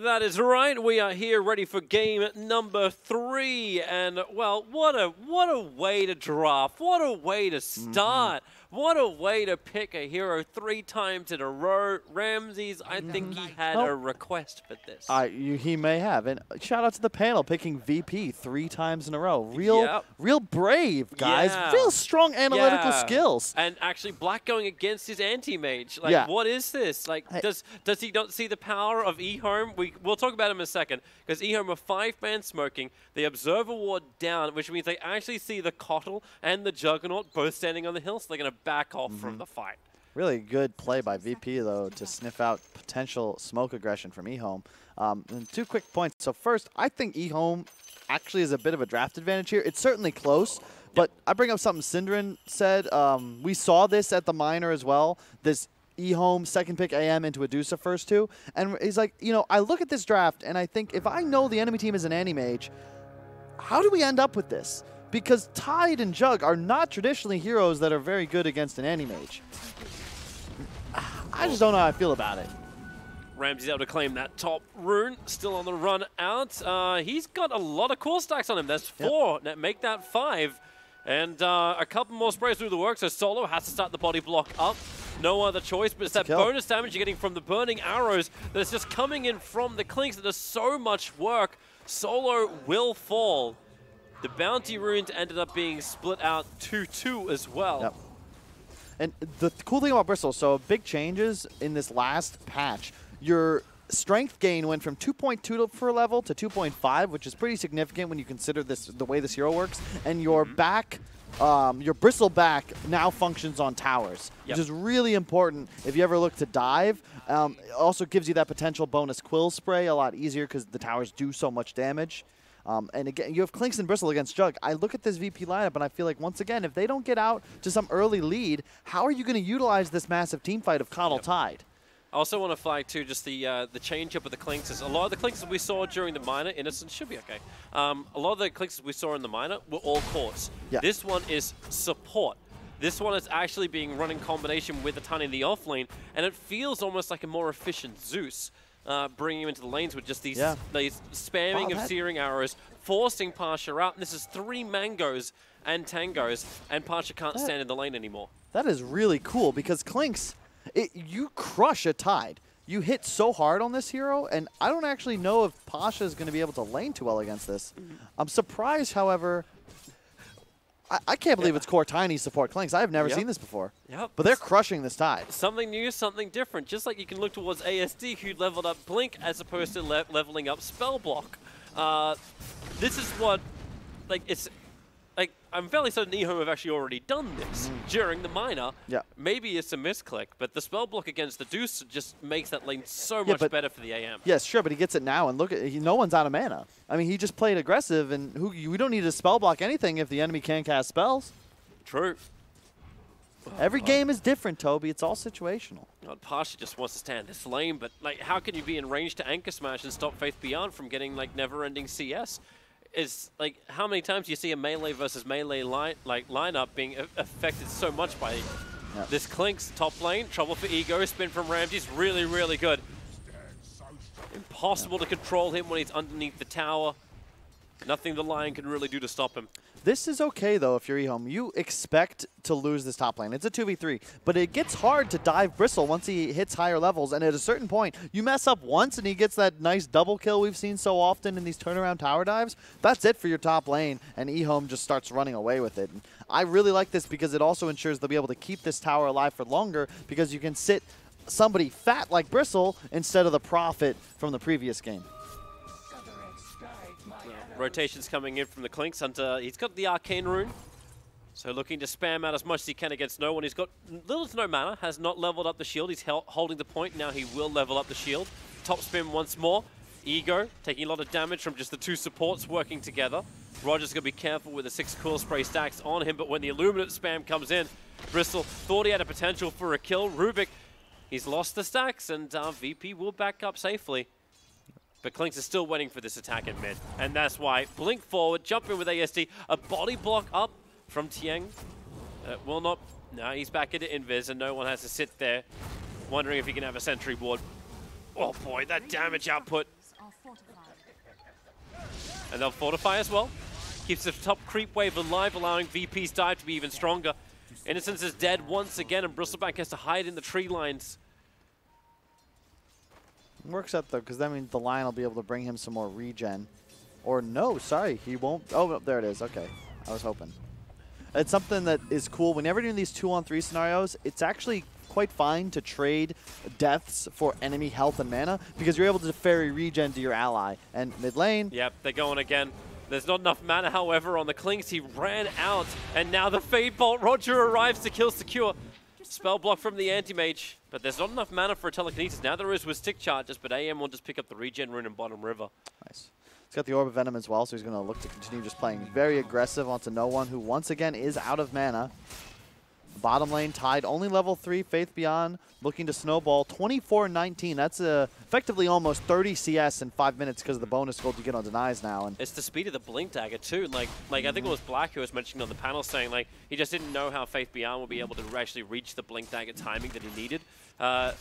That is right. We are here ready for game number 3, and well, what a way to draft! What a way to start! What a way to pick a hero 3 times in a row. Ramses, I think he had a request for this. He may have, and shout out to the panel picking VP 3 times in a row. Real brave, guys. Yeah. Real strong analytical skills. And actually, Black going against his anti-mage. Like, what is this? Like, does he not see the power of EHOME? We'll talk about him in a second, because EHOME are 5-man smoking. They observe a ward down, which means they actually see the Kotl and the Juggernaut both standing on the hill, so they're going to back off from the fight. Really good play by VP, though, to sniff out potential smoke aggression from EHOME. And 2 quick points. So first, I think EHOME actually is a bit of a draft advantage here. It's certainly close, but I bring up something Synderen said. We saw this at the minor as well, this EHOME second pick AM into Adusa first 2. And he's like, you know, I look at this draft, and I think if I know the enemy team is an anti-mage, how do we end up with this? Because Tide and Jug are not traditionally heroes that are very good against an anti-mage. I just don't know how I feel about it. Ramsey's able to claim that top rune, still on the run out. He's got a lot of core stacks on him. That's 4. Now make that 5. And a couple more sprays through the work, so Solo has to start the body block up. No other choice, but it's that bonus damage you're getting from the burning arrows that's just coming in from the Clinks that does so much work. Solo will fall. The bounty runes ended up being split out 2-2 as well. Yep. And the cool thing about Bristle, so big changes in this last patch. Your strength gain went from 2.2 per level to 2.5, which is pretty significant when you consider this the way this hero works. And your back, your Bristle back now functions on towers, which is really important if you ever look to dive. It also gives you that potential bonus Quill Spray a lot easier because the towers do so much damage. And again, you have Clinks and Bristle against Jug. I look at this VP lineup and I feel like, once again, if they don't get out to some early lead, how are you going to utilize this massive team fight of Kotl Tide? I also want to flag, too, just the change up of the Clinks. A lot of the Clinks that we saw during the minor, Innocent should be okay. A lot of the Clinks we saw in the minor were all cores. This one is support. This one is actually being run in combination with the Tiny in the off lane, and it feels almost like a more efficient Zeus. Bringing him into the lanes with just these spamming of searing arrows, forcing Pasha out. And this is 3 mangoes and tangos, and Pasha can't stand in the lane anymore. That is really cool, because Clinks, you crush a Tide. You hit so hard on this hero, and I don't actually know if Pasha is going to be able to lane too well against this. I'm surprised, however. I can't believe it's core Tiny support Clinks. I have never seen this before. But they're crushing this Tide. Something new, something different. Just like you can look towards ASD, who leveled up Blink as opposed to leveling up Spell Block. This is what, I'm fairly certain EHOME have actually already done this during the minor. Maybe it's a misclick, but the Spell Block against the Deuce just makes that lane so much better for the AM. Yes, sure, but he gets it now, and look, no one's out of mana. I mean, he just played aggressive, and we don't need to Spell Block anything if the enemy can cast spells. True. Every game is different, Toby. It's all situational. God, Pasha just wants to stand this lane, but how can you be in range to Anchor Smash and stop Faith Beyond from getting never-ending CS? Is how many times do you see a melee versus melee lineup being affected so much by this Clinks top lane? Trouble for Ego. Spin from Ramsey's really, really good. Impossible to control him when he's underneath the tower. Nothing the Lion can really do to stop him. This is okay, though, if you're EHOME. You expect to lose this top lane. It's a 2v3, but it gets hard to dive Bristle once he hits higher levels, and at a certain point, you mess up once and he gets that nice double kill we've seen so often in these turnaround tower dives. That's it for your top lane, and EHOME just starts running away with it. And I really like this because it also ensures they'll be able to keep this tower alive for longer, because you can sit somebody fat like Bristle instead of the Prophet from the previous game. Rotations coming in from the Clinks. He's got the Arcane Rune, so looking to spam out as much as he can against no one. He's got little to no mana, has not leveled up the shield. He's holding the point. Now he will level up the shield. Top spin once more. Ego taking a lot of damage from just the 2 supports working together. Roger's going to be careful with the 6 Cool Spray stacks on him, but when the Illuminate spam comes in, Bristle thought he had a potential for a kill. Rubik, he's lost the stacks, and VP will back up safely. But Clinks is still waiting for this attack in mid. And that's why Blink forward, jump in with ASD, a body block up from Tieng. Will not, no, he's back into Invis and no one has to sit there wondering if he can have a sentry ward. Oh boy, that damage output And they'll fortify as well. Keeps the top creep wave alive, allowing VP's dive to be even stronger. Innocence is dead once again, and Bristleback has to hide in the tree lines. Works out though, because that means the Lion will be able to bring him some more regen. Or no, sorry, he won't. Oh, no, there it is. Okay, I was hoping. It's something that is cool. Whenever doing these 2-on-3 scenarios, it's actually quite fine to trade deaths for enemy health and mana, because you're able to ferry regen to your ally. And mid lane. Yep, they're going again. There's not enough mana, however, on the Clinks. He ran out, and now the Fade Bolt. Roger arrives to kill secure. Spell block from the Anti-Mage, but there's not enough mana for a telekinesis. Now there is with stick charges, but AM will just pick up the regen rune in bottom river. Nice. He's got the Orb of Venom as well, so he's going to look to continue just playing very aggressive onto no one, who once again is out of mana. Bottom lane tied, only level 3, Faith Beyond looking to snowball. 24-19, that's effectively almost 30 CS in 5 minutes because of the bonus gold you get on denies now. And it's the speed of the Blink Dagger too. Like I think it was Black who was mentioning on the panel saying like he just didn't know how Faith Beyond would be able to actually reach the Blink Dagger timing that he needed.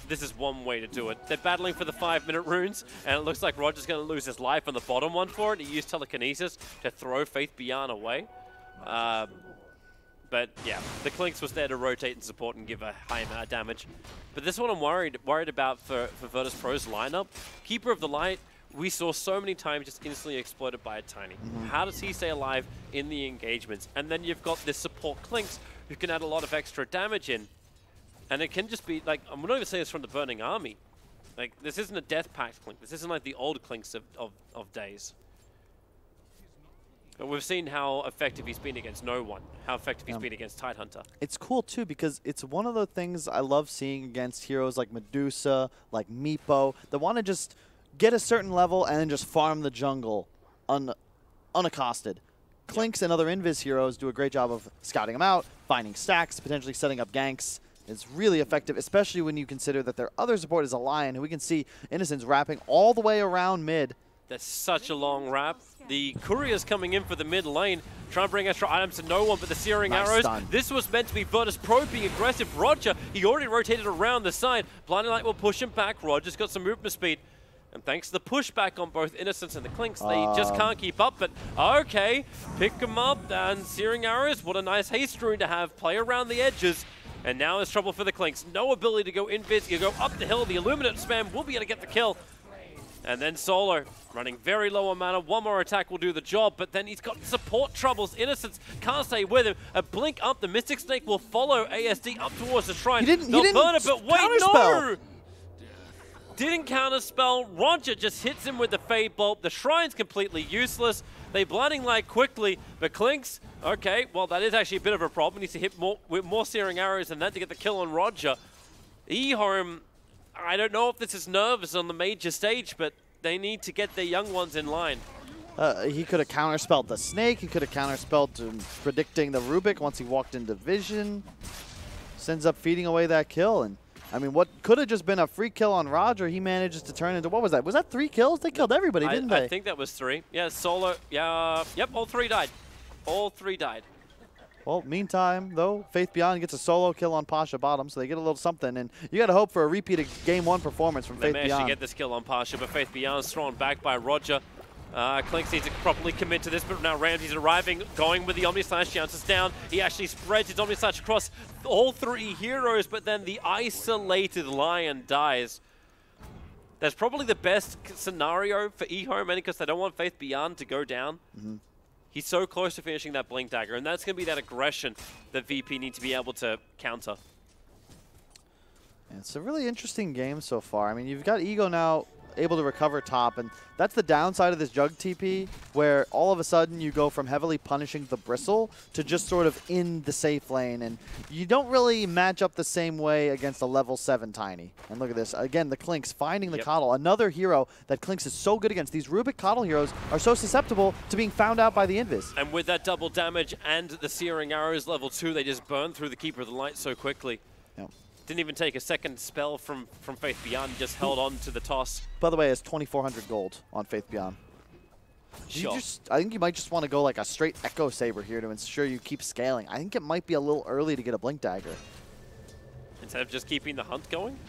This is one way to do it. They're battling for the 5-minute runes, and it looks like Roger's going to lose his life on the bottom one for it. He used telekinesis to throw Faith Beyond away. But yeah, the Clinks was there to rotate and support and give a high amount of damage. But this one I'm worried about for Virtus.pro's lineup. Keeper of the Light, we saw so many times just instantly exploited by a Tiny. How does he stay alive in the engagements? And then you've got this support Clinks who can add a lot of extra damage in. And it can just be, like, I'm not even saying this from the Burning Army. Like, this isn't a Death Pact Clink. This isn't like the old Clinks of days. But we've seen how effective he's been against no one, how effective he's been against Tidehunter. It's cool, too, because it's one of the things I love seeing against heroes like Medusa, like Meepo, that want to just get a certain level and then just farm the jungle unaccosted. Clinks and other Invis heroes do a great job of scouting them out, finding stacks, potentially setting up ganks. It's really effective, especially when you consider that their other support is a Lion, who we can see Innocence wrapping all the way around mid. That's such a long wrap. The Courier's coming in for the mid lane, trying to bring extra items to no one but the Searing Arrows. Stun. This was meant to be Virtus.pro being aggressive. Roger, he already rotated around the side. Blinding Light will push him back. Roger's got some movement speed. And thanks to the pushback on both Innocence and the Clinks, they just can't keep up. But okay, pick him up, and Searing Arrows, what a nice haste rune to have. Play around the edges. And now there's trouble for the Clinks. No ability to go invis. You go up the hill. The Illuminate spam will be able to get the kill. And then Solo, running very low on mana. One more attack will do the job, but then he's got support troubles. Innocence can't stay with him. A blink up, the Mystic Snake will follow ASD up towards the shrine. He didn't burn it, but wait, counterspell. no! Didn't counterspell. Roger just hits him with the Fade Bolt. The shrine's completely useless. They Blinding Light quickly, but Clinks, okay, well, that is actually a bit of a problem. He needs to hit more with more Searing Arrows than that to get the kill on Roger. EHOME, I don't know if this is nervous on the major stage, but they need to get their young ones in line. He could have counterspelled the Snake. He could have counterspelled predicting the Rubik once he walked into Vision. Ends up feeding away that kill. And I mean, what could have just been a free kill on Roger, he manages to turn into, what was that? Was that 3 kills? They killed everybody, didn't they? I think that was 3. Yeah, Solo, yeah, yep, all 3 died. All 3 died. Well, meantime, though, Faith Beyond gets a solo kill on Pasha bottom, so they get a little something. And you got to hope for a repeat of Game 1 performance from Faith Beyond. They managed to get this kill on Pasha, but Faith Beyond is thrown back by Roger. Clinks needs to properly commit to this, but now Ramsey's arriving, going with the Omnislash, chances down. He actually spreads his Omnislash across all 3 heroes, but then the isolated Lion dies. That's probably the best scenario for EHOME, mainly because they don't want Faith Beyond to go down. He's so close to finishing that Blink Dagger, and that's going to be that aggression that VP need to be able to counter. It's a really interesting game so far. I mean, you've got Ego now able to recover top, and that's the downside of this Jug TP, where all of a sudden you go from heavily punishing the Bristle to just sort of in the safe lane, and you don't really match up the same way against a level 7 Tiny. And look at this, again, the Clinks finding the Coddle, another hero that Clinks is so good against. These Rubik Coddle heroes are so susceptible to being found out by the Invis. And with that double damage and the Searing Arrows level 2, they just burn through the Keeper of the Light so quickly. Yep. Didn't even take a second spell from Faith Beyond, just held on to the toss. By the way, it's 2,400 gold on Faith Beyond. Sure. I think you might just want to go like a straight Echo Saber here to ensure you keep scaling. I think it might be a little early to get a Blink Dagger. Instead of just keeping the hunt going?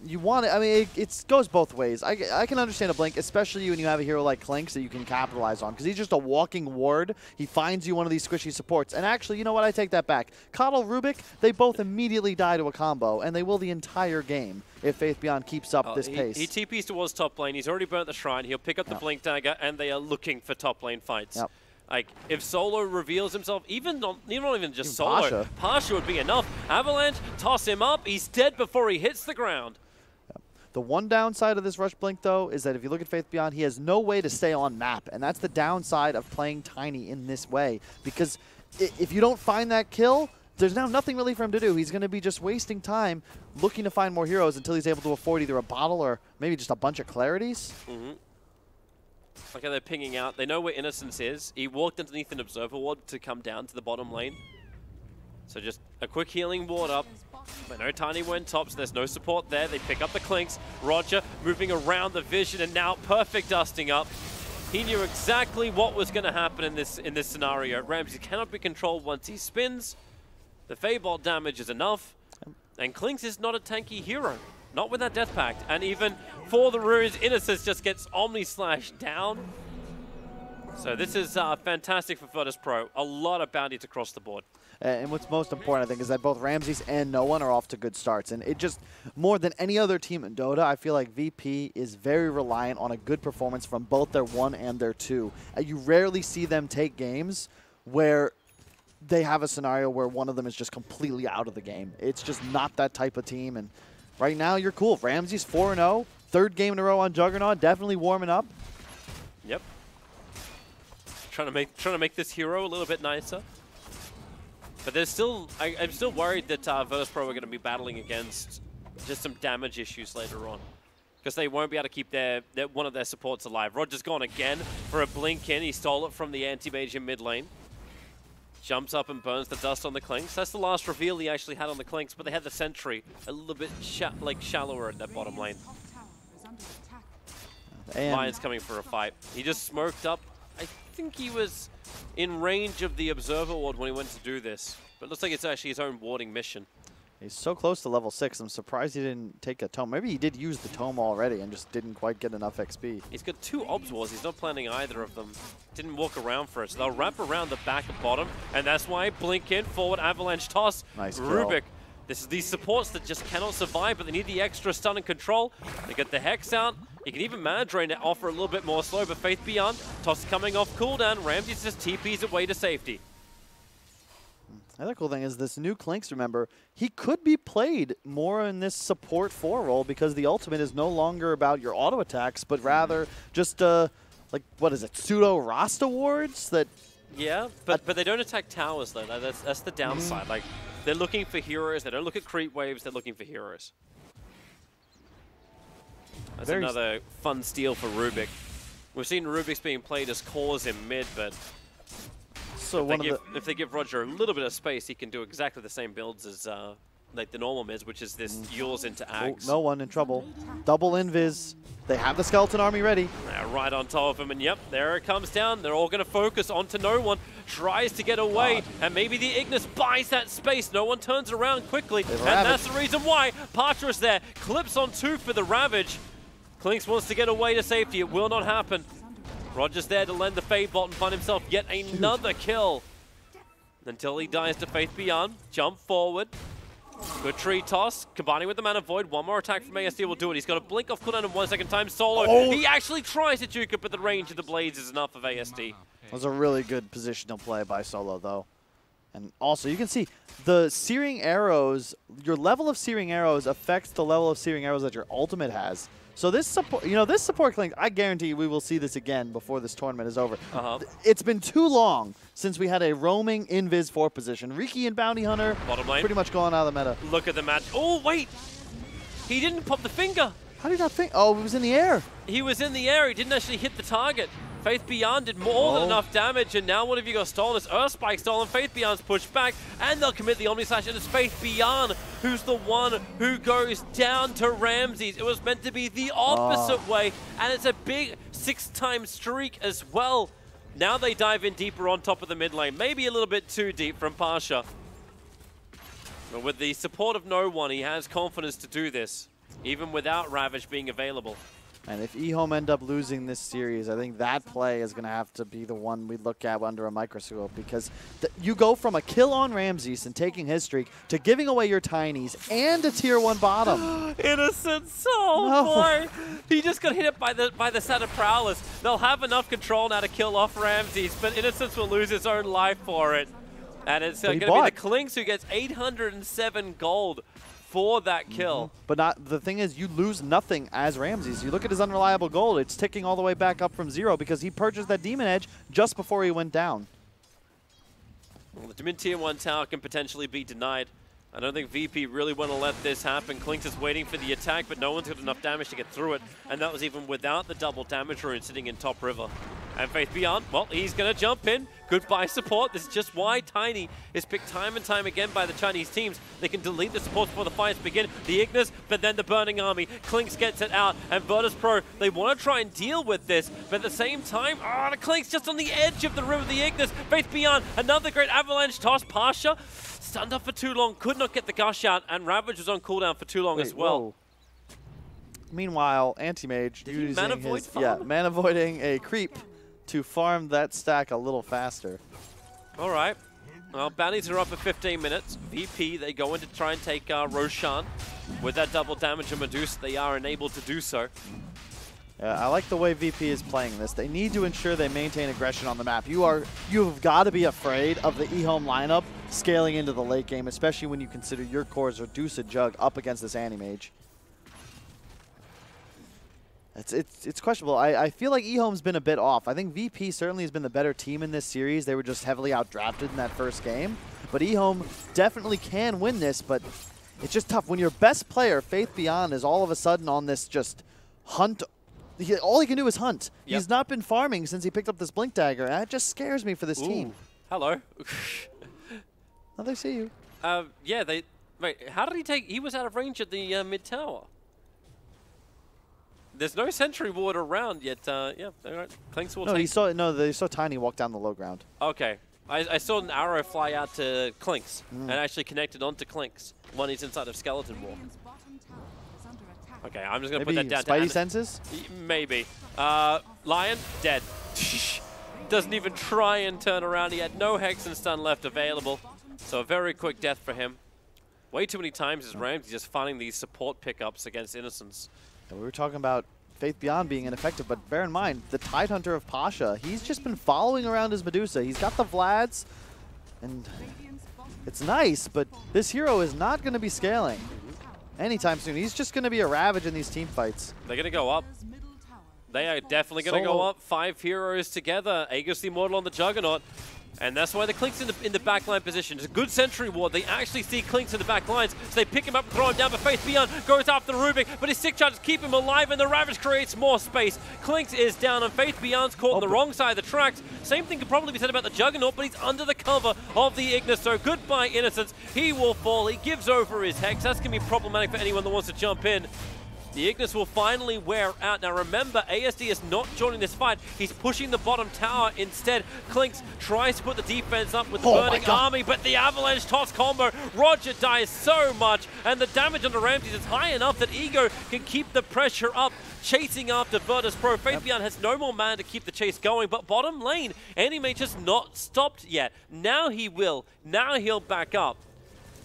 You want it. I mean, it goes both ways. I can understand a blink, especially when you have a hero like Clinks that you can capitalize on, because he's just a walking ward. He finds you one of these squishy supports. And actually, you know what? I take that back. Coddle, Rubik, they both immediately die to a combo, and they will the entire game if Faith Beyond keeps up this pace. He TPs towards top lane. He's already burnt the shrine. He'll pick up the blink dagger, and they are looking for top lane fights. Yep. Like, if Solo reveals himself, not even just Solo, Pasha would be enough. Avalanche, toss him up. He's dead before he hits the ground. The one downside of this Rush Blink, though, is that if you look at Faith Beyond, he has no way to stay on map. And that's the downside of playing Tiny in this way. Because if you don't find that kill, there's now nothing really for him to do. He's going to be just wasting time looking to find more heroes until he's able to afford either a bottle or maybe just a bunch of clarities. Okay, they're pinging out. They know where Innocence is. He walked underneath an Observer Ward to come down to the bottom lane. So just a quick healing ward up. But no Tiny went top, so there's no support there. They pick up the Clinks. Roger moving around the vision, and now perfect dusting up. He knew exactly what was going to happen in this scenario. Ramsey cannot be controlled once he spins. The Feybolt damage is enough. And Clinks is not a tanky hero. Not with that Death Pact. And even for the runes, Innocence just gets Omni Slash down. So this is fantastic for Virtus.pro. A lot of bounties across the board. And what's most important, I think, is that both Ramses and No One are off to good starts. And it just, more than any other team in Dota, I feel like VP is very reliant on a good performance from both their 1 and their 2. You rarely see them take games where they have a scenario where one of them is just completely out of the game. It's just not that type of team. And right now, you're cool. Ramses 4-0, third game in a row on Juggernaut, definitely warming up. Yep. Trying to make this hero a little bit nicer. But there's still, I'm still worried that Virtus.pro are going to be battling against just some damage issues later on, because they won't be able to keep one of their supports alive. Roger's gone again for a blink in. He stole it from the anti-mage in mid lane. Jumps up and burns the dust on the Clinks. That's the last reveal he actually had on the Clinks, but they had the sentry a little bit shallower in that bottom lane. Lion's coming for a fight. He just smoked up. I think he was in range of the Observer Ward when he went to do this. But it looks like it's actually his own warding mission. He's so close to level 6, I'm surprised he didn't take a tome. Maybe he did use the tome already and just didn't quite get enough XP. He's got 2 Obs Wards. He's not planning either of them. Didn't walk around for it. So they'll wrap around the back and bottom. And that's why blink in, forward, Avalanche toss. Nice Rubik. This is these supports that just cannot survive, but they need the extra stun and control. They get the Hex out. You can even Mana Drain to offer a little bit more slow, but Faith Beyond, toss coming off cooldown. Ramses just TPs away to safety. The other cool thing is this new Clinks, remember, he could be played more in this support 4 role because the ultimate is no longer about your auto attacks, but rather just, like, what is it, pseudo Rasta wards that... Yeah, but they don't attack towers, though. That's the downside. Like, they're looking for heroes. They don't look at creep waves. They're looking for heroes. That's another fun steal for Rubik. We've seen Rubik's being played as cores in mid, but so if they give Roger a little bit of space, he can do exactly the same builds as like the normal mids, which is this Yules into Ags. Oh, No One in trouble. Double invis. They have the skeleton army ready. Right on top of him, and yep, there it comes down. They're all going to focus onto No One. Tries to get away, and maybe the Ignis buys that space. No One turns around quickly, and that's the reason why. Patra is there, clips on 2 for the Ravage. Clinks wants to get away to safety. It will not happen. Roger's there to lend the Feybolt and find himself yet another kill. Until he dies to Faith Beyond. Jump forward. Good tree toss. Combining with the Mana Void. One more attack from ASD will do it. He's got a blink off cooldown in 1 second time. Solo. He actually tries to juke it, but the range of the blades is enough of ASD. That was a really good positional play by Solo, though. And also, you can see the Searing Arrows, your level of Searing Arrows affects the level of Searing Arrows that your ultimate has. So this support, this support Clink, I guarantee we will see this again before this tournament is over. It's been too long since we had a roaming invis 4 position. Riki and Bounty Hunter bottom lane pretty much going out of the meta. Look at the match. Oh, wait. He didn't pop the finger. How did he not think? Oh, he was in the air. He was in the air. He didn't actually hit the target. Faith Beyond did more than enough damage, and now what have you got stolen? It's Earth Spike stolen. Faith Beyond's pushed back, and they'll commit the Omni Slash, and it's Faith Beyond who's the one who goes down to Ramses. It was meant to be the opposite way, and it's a big 6-time streak as well. Now they dive in deeper on top of the mid lane. Maybe a little bit too deep from Pasha. But with the support of No One, he has confidence to do this. even without Ravage being available. And if EHOME end up losing this series, I think that play is going to have to be the one we look at under a microscope, because you go from a kill on Ramses and taking his streak to giving away your Tinies and a tier 1 bottom. Innocence, oh boy! He just got hit by the set of Prowlers. They'll have enough control now to kill off Ramses, but Innocence will lose his own life for it. And it's going to be the Clinks who gets 807 gold for that kill. But the thing is, you lose nothing as Ramses. You look at his unreliable gold, it's ticking all the way back up from 0 because he purchased that Demon Edge just before he went down. Well, the mid tier 1 tower can potentially be denied. I don't think VP really want to let this happen. Clinks is waiting for the attack, but no one's got enough damage to get through it. And that was even without the double damage rune sitting in top river. And Faith Beyond, well, he's going to jump in. Goodbye support. This is just why Tiny is picked time and time again by the Chinese teams. They can delete the support before the fights begin. The Ignis, but then the Burning Army. Clinks gets it out, and Virtus.pro, they want to try and deal with this, but at the same time, the Clinks just on the edge of the rim of the Ignis. Faith Beyond, another great avalanche toss. Pasha stunned up for too long, could not get the gush out, and Ravage was on cooldown for too long as well. Whoa. Meanwhile, Anti-Mage using his mana voiding a creep to farm that stack a little faster. All right. Well, bounties are up for 15 minutes. VP, they go in to try and take Roshan. With that double damage of Medusa, they are enabled to do so. I like the way VP is playing this. They need to ensure they maintain aggression on the map. You've got to be afraid of the EHOME lineup scaling into the late game, especially when you consider your cores Reduce a Jug up against this Anti-Mage. It's questionable. I feel like EHOME's been a bit off. I think VP certainly has been the better team in this series. They were just heavily outdrafted in that first game. But EHOME definitely can win this, but it's just tough. When your best player, Faith Beyond, is all of a sudden on this just hunt. All he can do is hunt. Yep. He's not been farming since he picked up this Blink Dagger. That just scares me for this team. Hello. Oh, they see you. Yeah, wait, how did he take... He was out of range at the mid-tower. There's no sentry ward around yet. Yeah, all right. Clinks will take... they saw Tiny walk down the low ground. Okay. I saw an arrow fly out to Clinks and actually connected onto Clinks when he's inside of Skeleton Wall. Okay, I'm just going to put that down. Spidey senses? Maybe. Lion, dead. Doesn't even try and turn around. He had no Hex and Stun left available. So a very quick death for him. Way too many times is Ramsey just finding these support pickups against Innocence. We were talking about Faith Beyond being ineffective, but bear in mind, the Tidehunter of Pasha, he's just been following around his Medusa. He's got the Vlads, and it's nice, but this hero is not going to be scaling anytime soon. He's just going to be a Ravage in these team fights. They're going to go up. They are definitely going to go up. 5 heroes together. Aegis the Immortal on the Juggernaut. And that's why the Clinks in the backline position. It's a good sentry ward. They actually see Clinks in the back lines, so they pick him up and throw him down, but Faith Beyond goes after the Rubik, but his stick charges keep him alive, and the Ravage creates more space. Clinks is down, and Faith Beyond's caught on the wrong side of the tracks. Same thing could probably be said about the Juggernaut, but he's under the cover of the Ignis, so goodbye Innocence. He will fall. He gives over his Hex. That's going to be problematic for anyone that wants to jump in. The Ignis will finally wear out. Now remember, ASD is not joining this fight. He's pushing the bottom tower instead. Clinks tries to put the defense up with the Burning Army, but the Avalanche toss combo. Roger dies so much, and the damage on the Ramses is high enough that Ego can keep the pressure up, chasing after Virtus.pro. Faith Beyond has no more mana to keep the chase going, but bottom lane, Anti-Mage has not stopped yet. Now he will. Now he'll back up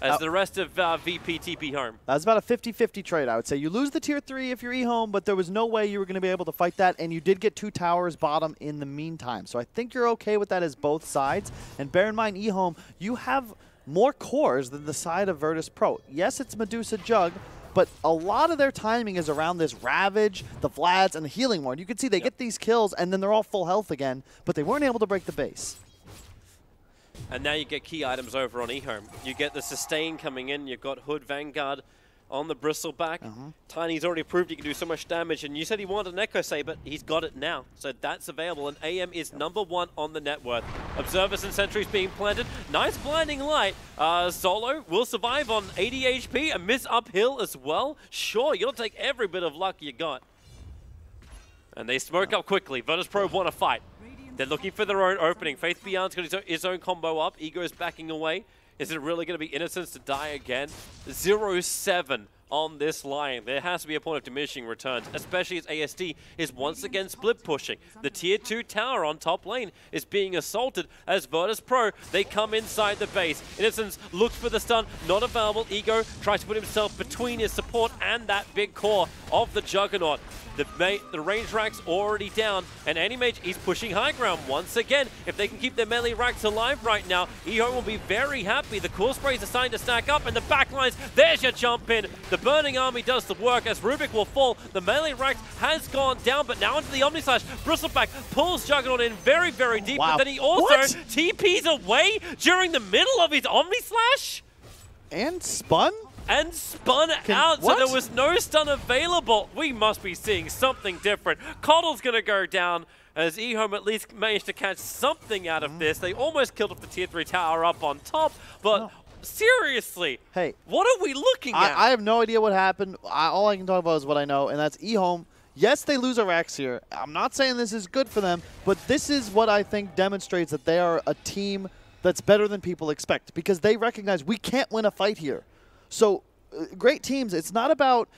as the rest of VP TP home. That's about a 50-50 trade, I would say. You lose the tier 3 if you're EHOME, but there was no way you were going to be able to fight that, and you did get 2 towers bottom in the meantime. So I think you're okay with that as both sides. And bear in mind, EHOME, you have more cores than the side of Virtus.pro. Yes, it's Medusa Jug, but a lot of their timing is around this Ravage, the Vlads, and the Healing Ward. You can see they get these kills, and then they're all full health again, but they weren't able to break the base. And now you get key items over on EHOME. You get the Sustain coming in. You've got Hood Vanguard on the Bristleback. Tiny's already proved he can do so much damage. And you said he wanted an Echo Saber. He's got it now. So that's available. And AM is #1 on the net worth. Observers and Sentries being planted. Nice blinding light. Solo will survive on 80 HP. A miss uphill as well. Sure, you'll take every bit of luck you got. And they smoke up quickly. Virtus.pro want to fight. They're looking for their own opening. Faith Beyond's got his own combo up. Ego's backing away. Is it really going to be Innocence to die again? 0-7. on this line. There has to be a point of diminishing returns, especially as ASD is once again split pushing. The tier 2 tower on top lane is being assaulted as Virtus.pro, they come inside the base. Innocence looks for the stun, not available. Ego tries to put himself between his support and that big core of the Juggernaut. The range rack's already down, and Animage, he's pushing high ground once again. If they can keep their melee racks alive right now, EHOME will be very happy. The core sprays are starting to stack up, and the backlines, there's your jump in. The Burning Army does the work as Rubik will fall. The melee rack has gone down, but now into the Omni Slash. Bristleback pulls Juggernaut in very, very deep, wow. but then he also TPs away during the middle of his Omni Slash. And spun? And spun out, so there was no stun available. We must be seeing something different. Coddle's going to go down as EHOME at least managed to catch something out of this. They almost killed off the tier 3 tower up on top, but seriously, hey, what are we looking at? I have no idea what happened. All I can talk about is what I know, and that's EHOME. Yes, they lose a Rex here. I'm not saying this is good for them, but this is what I think demonstrates that they are a team that's better than people expect, because they recognize we can't win a fight here. So great teams, it's not about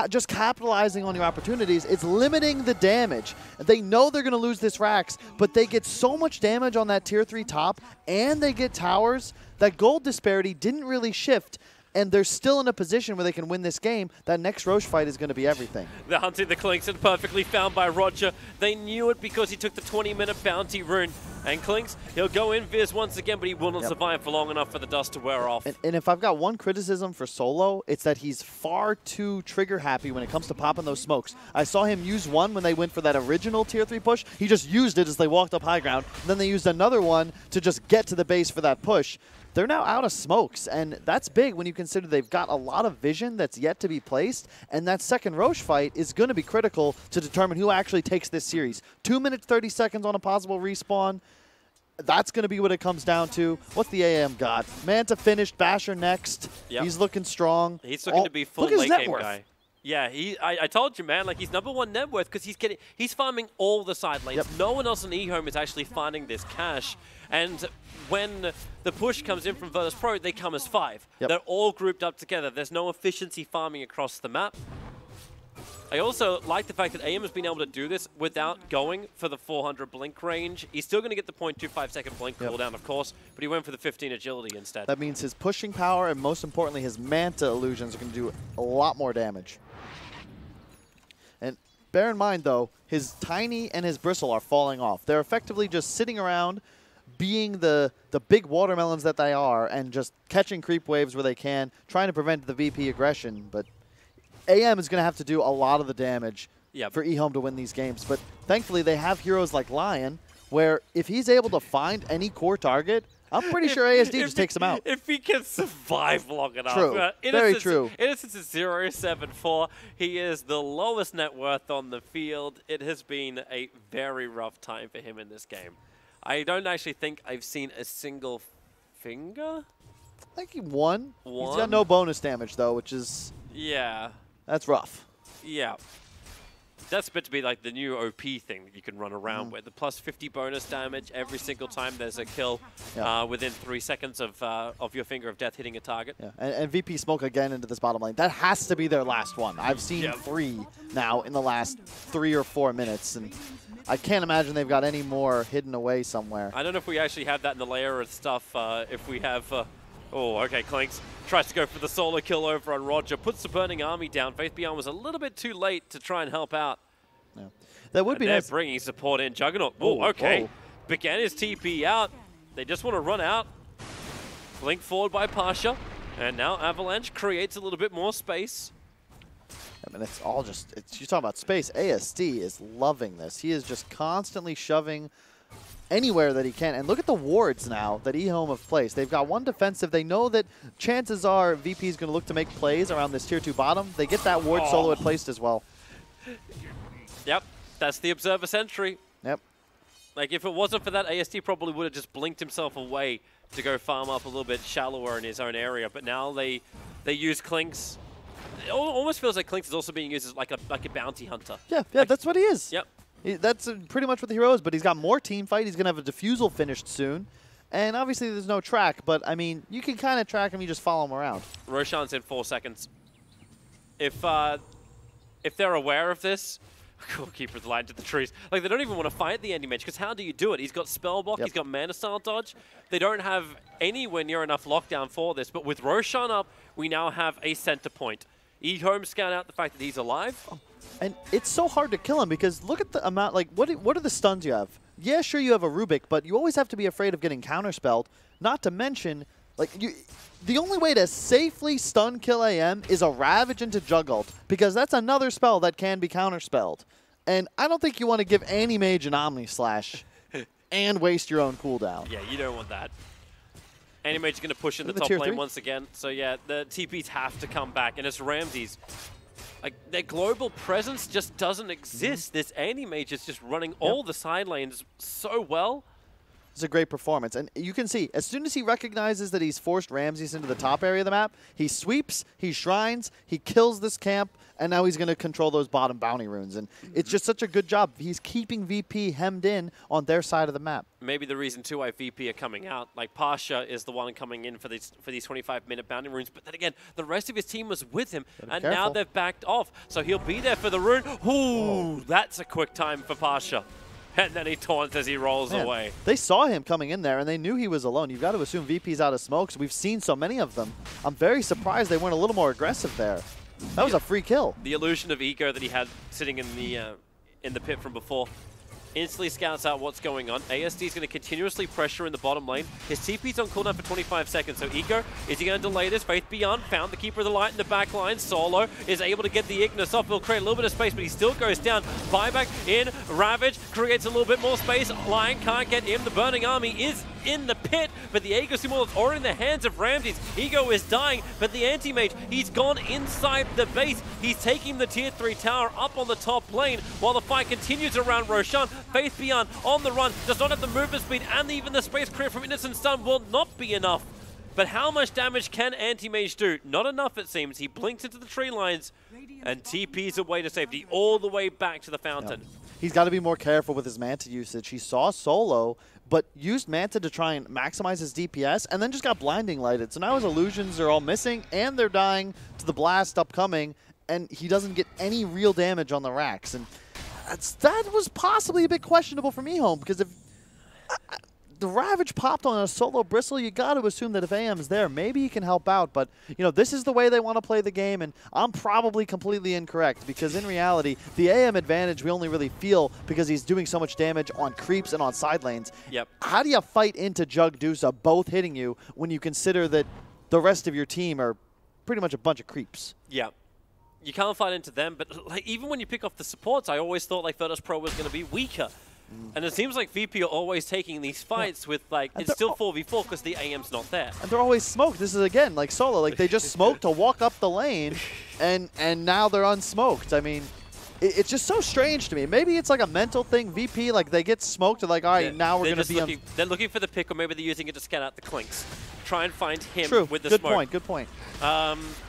just capitalizing on your opportunities, it's limiting the damage. They know they're going to lose this Rax, but they get so much damage on that tier 3 top, and they get towers. That gold disparity didn't really shift, and they're still in a position where they can win this game. That next Roche fight is going to be everything. They're hunting the Clinks, and perfectly found by Roger. They knew it because he took the 20-minute bounty rune. And Clinks, he'll go in Viz once again, but he will not survive for long enough for the dust to wear off. And if I've got one criticism for Solo, it's that he's far too trigger happy when it comes to popping those smokes. I saw him use one when they went for that original tier 3 push. He just used it as they walked up high ground. And then they used another one to just get to the base for that push. They're now out of smokes, and that's big when you consider they've got a lot of vision that's yet to be placed, and that second Roche fight is going to be critical to determine who actually takes this series. 2 minutes, 30 seconds on a possible respawn. That's going to be what it comes down to. What's the AM got? Manta finished, Basher next. Yep. He's looking strong. He's looking to be full late game guy. Yeah, I told you, man, like he's #1 net worth because he's farming all the side lanes. Yep. No one else in EHOME is actually finding this cash. And when the push comes in from Virtus.pro, they come as 5. Yep. They're all grouped up together. There's no efficiency farming across the map. I also like the fact that AM has been able to do this without going for the 400 blink range. He's still going to get the 0.25 second blink cooldown, of course, but he went for the 15 agility instead. That means his pushing power and, most importantly, his Manta illusions are going to do a lot more damage. And bear in mind, though, his Tiny and his Bristle are falling off. They're effectively just sitting around, being the big watermelons that they are, and just catching creep waves where they can, trying to prevent the VP aggression. But AM is going to have to do a lot of the damage for EHOME to win these games. But thankfully, they have heroes like Lion, where if he's able to find any core target, I'm pretty sure ASD just takes him out. If he can survive long enough. True. Very true. Innocence is 0.74. He is the lowest net worth on the field. It has been a very rough time for him in this game. I don't actually think I've seen a single finger. I think he won. He's got no bonus damage, though, which is... Yeah. That's rough. Yeah. That's meant to be like the new OP thing that you can run around with. The plus 50 bonus damage every single time there's a kill within 3 seconds of your Finger of Death hitting a target. Yeah. And VP smoke again into this bottom lane. That has to be their last one. I've seen 3 now in the last 3 or 4 minutes. And I can't imagine they've got any more hidden away somewhere. I don't know if we actually have that in the layer of stuff. If we have... oh, okay, Clinks tries to go for the solo kill over on Roger, puts the Burning Army down. Faith Beyond was a little bit too late to try and help out. Yeah. That would be nice. They're bringing support in. Juggernaut, oh, okay. Began his TP out. They just want to run out. Blink forward by Pasha. And now Avalanche creates a little bit more space. I mean, it's all just, you're talking about space. ASD is loving this. He is just constantly shoving anywhere that he can. And look at the wards now that EHOME have placed. They've got one defensive. They know that chances are VP is going to look to make plays around this tier 2 bottom. They get that ward solo placed as well. Yep, that's the Observer Sentry. Yep. Like, if it wasn't for that, ASD probably would have just blinked himself away to go farm up a little bit shallower in his own area. But now they use Clinks. It almost feels like Clinks is also being used as like a bounty hunter. Yeah, like, that's what he is. Yep. That's pretty much what the hero is, but he's got more team fight. He's going to have a defusal finished soon. And obviously there's no track, but I mean, you can kind of track him, you just follow him around. Roshan's in 4 seconds. if they're aware of this, Keeper's line to the trees. Like, they don't even want to fight the Anti-Mage, because how do you do it? He's got Spell Block, he's got Mana Style Dodge. They don't have anywhere near enough lockdown for this, but with Roshan up, we now have a center point. EHOME scout out the fact that he's alive. And it's so hard to kill him, because look at the amount, like, what are the stuns you have? Yeah, sure, you have a Rubik, but you always have to be afraid of getting counterspelled. Not to mention, like, the only way to safely stun kill AM is a Ravage into Juggled, because that's another spell that can be counterspelled. And I don't think you want to give Anti-Mage an Omni Slash and waste your own cooldown. Yeah, you don't want that. Anti-Mage is going to push in the top lane once again. So yeah, the TPs have to come back, and it's Ramses. Like, their global presence just doesn't exist. This Anti-Mage is just running all the side lanes so well. It's a great performance. And you can see, as soon as he recognizes that he's forced Ramses into the top area of the map, he sweeps, he shrines, he kills this camp, and now he's going to control those bottom bounty runes. And it's just such a good job. He's keeping VP hemmed in on their side of the map. Maybe the reason, too, why VP are coming out. Like, Pasha is the one coming in for these 25-minute bounty runes. But then again, the rest of his team was with him, and now they've backed off. So he'll be there for the rune. Ooh, that's a quick time for Pasha. And then he taunts as he rolls away. They saw him coming in there, and they knew he was alone. You've got to assume VP's out of smokes. We've seen so many of them. I'm very surprised they weren't a little more aggressive there. That was a free kill. The illusion of ego that he had sitting in the pit from before instantly scouts out what's going on. ASD is going to continuously pressure in the bottom lane. His TP's on cooldown for 25 seconds. So Ego, is he going to delay this? Faith Beyond found the Keeper of the Light in the back line. Solo is able to get the Ignis off. He'll create a little bit of space, but he still goes down. Buyback in. Ravage creates a little bit more space. Lion can't get him. The Burning Army is in the pit, but the Aegis Immortal is already in the hands of Ramses. Ego is dying, but the Anti-Mage, he's gone inside the base. He's taking the tier 3 tower up on the top lane while the fight continues around Roshan. Faith Beyond on the run, does not have the movement speed, and even the space clear from Innocent Stun will not be enough. But how much damage can Anti-Mage do? Not enough, it seems. He blinks into the tree lines and TPs away to safety all the way back to the fountain. Yep. He's got to be more careful with his Manta usage. He saw Solo, but used Manta to try and maximize his DPS, and then just got blinding lighted. So now his illusions are all missing, and they're dying to the blast upcoming, and he doesn't get any real damage on the racks. And that was possibly a bit questionable from EHOME, because if the Ravage popped on a Solo Bristle, you got to assume that if AM's there, maybe he can help out. But, you know, this is the way they want to play the game, and I'm probably completely incorrect, because in reality, the AM advantage we only really feel because he's doing so much damage on creeps and on side lanes. Yep. How do you fight into Jugdusa both hitting you when you consider that the rest of your team are pretty much a bunch of creeps? Yeah. You can't fight into them, but like, even when you pick off the supports, I always thought like Virtus.pro was going to be weaker. And it seems like VP are always taking these fights with, like, it's still 4v4 because the AM's not there. And they're always smoked. This is, again, like Solo. Like, they just smoked to walk up the lane, and now they're unsmoked. I mean, it's just so strange to me. Maybe it's like a mental thing. VP, like, they get smoked, and like, all right, now we're going to be they're looking for the pick, or maybe they're using it to scan out the clinks. Try and find him with the good smoke. Point, good point.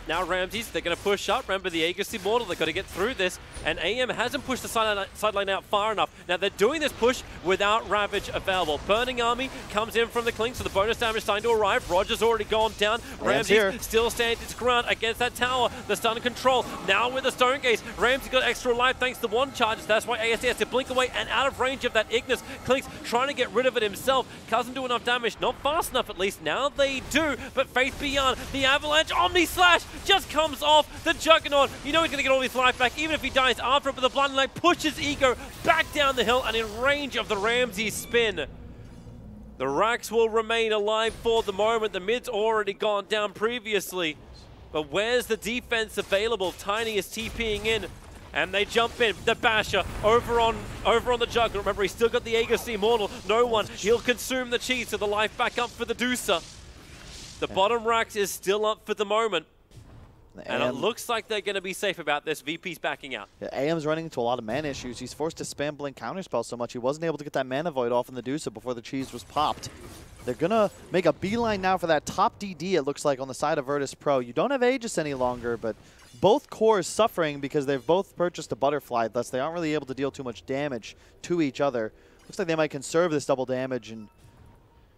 Now Ramses, they're going to push up. Remember the Aegis Immortal, they've got to get through this. And AM hasn't pushed the sideline out far enough. Now they're doing this push without Ravage available. Burning Army comes in from the clink, so the bonus damage is starting to arrive. Roger's already gone down. Ramses still stands his ground against that tower. The stun control. Now with the Stone Gaze, Ramses got extra life thanks to one charge. That's why ASD has to blink away and out of range of that Ignis. Clinks trying to get rid of it himself. Doesn't do enough damage. Not fast enough at least. Now they do, but Faith Beyond, the Avalanche Omni Slash just comes off the Juggernaut. You know he's going to get all his life back, even if he dies after it, but the Blinding Light pushes Ego back down the hill and in range of the Ramses spin. The racks will remain alive for the moment. The mid's already gone down previously, but where's the defense available? Tiny is TPing in, and they jump in. The Basher over on the Juggernaut. Remember, he's still got the Aegis Immortal. No one. He'll consume the cheese, so the life back up for the Deucer. The bottom racks is still up for the moment. And it looks like they're going to be safe about this. VP's backing out. Yeah, AM's running into a lot of mana issues. He's forced to spam Blink Counterspell so much he wasn't able to get that Mana Void off in the Deucer before the cheese was popped. They're going to make a beeline now for that top DD, it looks like, on the side of Virtus.pro. You don't have Aegis any longer, but both cores suffering because they've both purchased a Butterfly, thus they aren't really able to deal too much damage to each other. Looks like they might conserve this double damage and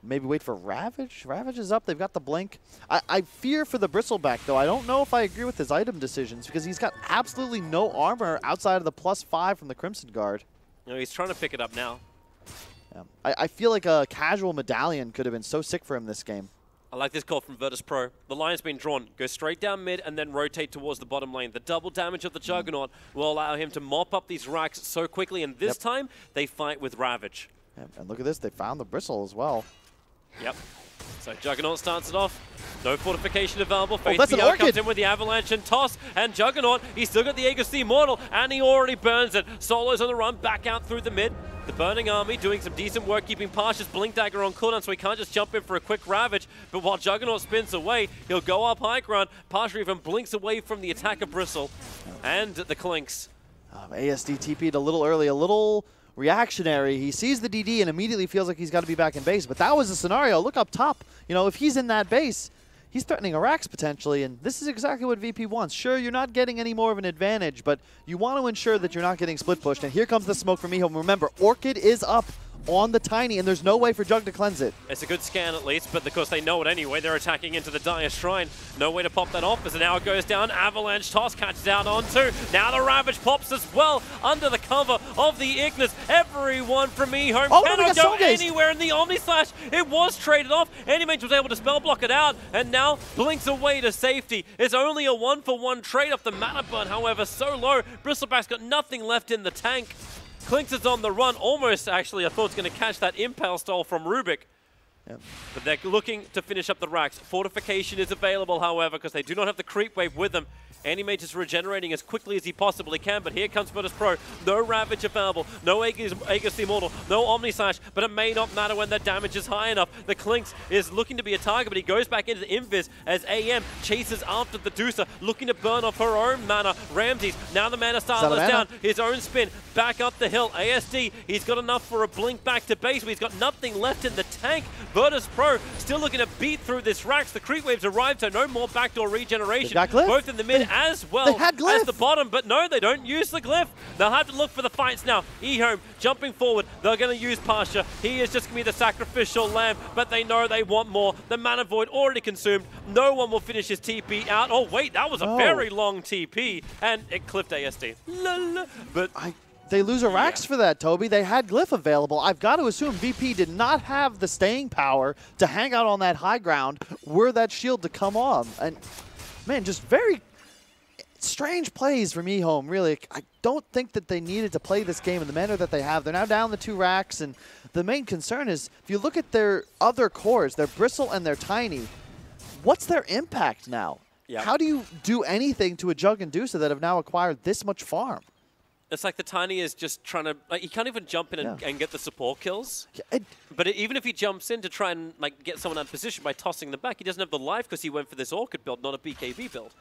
maybe wait for Ravage. Ravage is up. They've got the Blink. I fear for the Bristleback, though. I don't know if I agree with his item decisions because he's got absolutely no armor outside of the +5 from the Crimson Guard. No, he's trying to pick it up now. Yeah. I feel like a casual medallion could have been so sick for him this game. I like this call from Virtus.pro. The line's been drawn. Go straight down mid and then rotate towards the bottom lane. The double damage of the Juggernaut will allow him to mop up these racks so quickly, and this time they fight with Ravage. Yep. And look at this. They found the Bristle as well. Yep. So Juggernaut starts it off. No fortification available. Oh, that's an Faith Orchid. comes in with the Avalanche and Toss. And Juggernaut, he's still got the Aegis the Immortal, and he already burns it. Solo's on the run, back out through the mid. The Burning Army doing some decent work keeping Pasha's Blink Dagger on cooldown, so he can't just jump in for a quick Ravage. But while Juggernaut spins away, he'll go up high ground. Pasha even blinks away from the attack of Bristle. And the Clinks. ASD TP'd a little early, a little reactionary. He sees the DD and immediately feels like he's got to be back in base. But that was the scenario. Look up top. You know, if he's in that base, he's threatening a Rax potentially, and this is exactly what VP wants. Sure, you're not getting any more of an advantage, but you want to ensure that you're not getting split pushed. And here comes the smoke from EHOME. Remember, Orchid is up on the Tiny, and there's no way for Jug to cleanse it. It's a good scan at least, but of course they know it anyway. They're attacking into the Dire Shrine. No way to pop that off as now it goes down. Avalanche Toss catches out on two. Now the Ravage pops as well under the cover of the Ignis. Everyone from EHOME cannot go anywhere in the Omni Slash. It was traded off. Anymage was able to spell block it out and now blinks away to safety. It's only a 1-for-1 trade off. The mana burn, however, so low. Bristleback's got nothing left in the tank. Clinks is on the run, almost actually I thought it's going to catch that Impale stall from Rubik. Yep. But they're looking to finish up the racks. Fortification is available, however, because they do not have the creep wave with them. Animate is regenerating as quickly as he possibly can, but here comes Virtus.pro. No Ravage available, no Aegis the Immortal, no Omni Slash, but it may not matter when the damage is high enough. The Clinks is looking to be a target, but he goes back into the Invis as AM chases after the Deucer, looking to burn off her own mana. Ramses, now the mana startler's down, his own spin, back up the hill. ASD, he's got enough for a blink back to base, but he's got nothing left in the tank. Virtus.pro still looking to beat through this racks. The creep waves arrived, so no more backdoor regeneration. Both in the mid as well as the bottom, but no, they don't use the glyph. They'll have to look for the fights now. EHOME jumping forward. They're going to use Pasha. He is just going to be the sacrificial lamb, but they know they want more. The Mana Void already consumed. No one will finish his TP out. Oh, wait, that was a very long TP, and it clipped ASD. But they lose a Rax for that, Toby. They had Glyph available. I've got to assume VP did not have the staying power to hang out on that high ground were that shield to come on. And, man, just very strange plays from EHOME, really. I don't think that they needed to play this game in the manner that they have. They're now down the 2 racks, and the main concern is, if you look at their other cores, their Bristle and their Tiny, what's their impact now? Yep. How do you do anything to a Jug and Deucer that have now acquired this much farm? It's like the Tiny is just trying to, like, he can't even jump in and get the support kills. Yeah, but even if he jumps in to try and get someone out of position by tossing them back, he doesn't have the life because he went for this Orchid build, not a BKB build.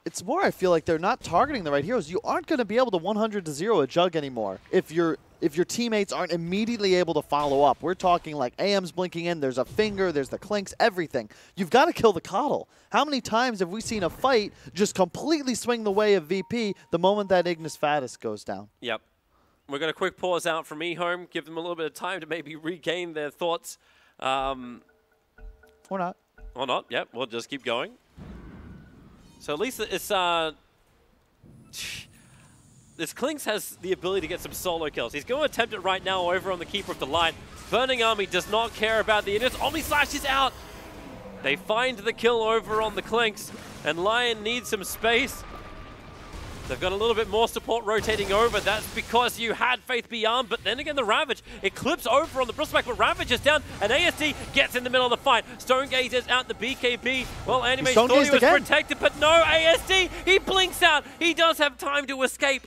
It's more I feel like they're not targeting the right heroes. You aren't going to be able to 100-0 a Jug anymore if your teammates aren't immediately able to follow up. We're talking like AM's blinking in, there's a finger, there's the Clinks, everything. You've got to kill the Coddle. How many times have we seen a fight just completely swing the way of VP the moment that Ignis Fatus goes down? Yep. We're going to quick pause out from EHOME, give them a little bit of time to maybe regain their thoughts. Or not. Or not, yep. We'll just keep going. So at least it's... this Clinks has the ability to get some solo kills. He's going to attempt it right now over on the Keeper of the Light. Burning Army does not care about the Ignis. Omni Slash is out. They find the kill over on the Clinks, and Lion needs some space. They've got a little bit more support rotating over. That's because you had Faith Beyond, but then again the Ravage, it clips over on the Bristleback, but Ravage is down, and ASD gets in the middle of the fight. Stonegaze is out the BKB. Well, Animage thought he was protected, but no, ASD, he blinks out. He does have time to escape.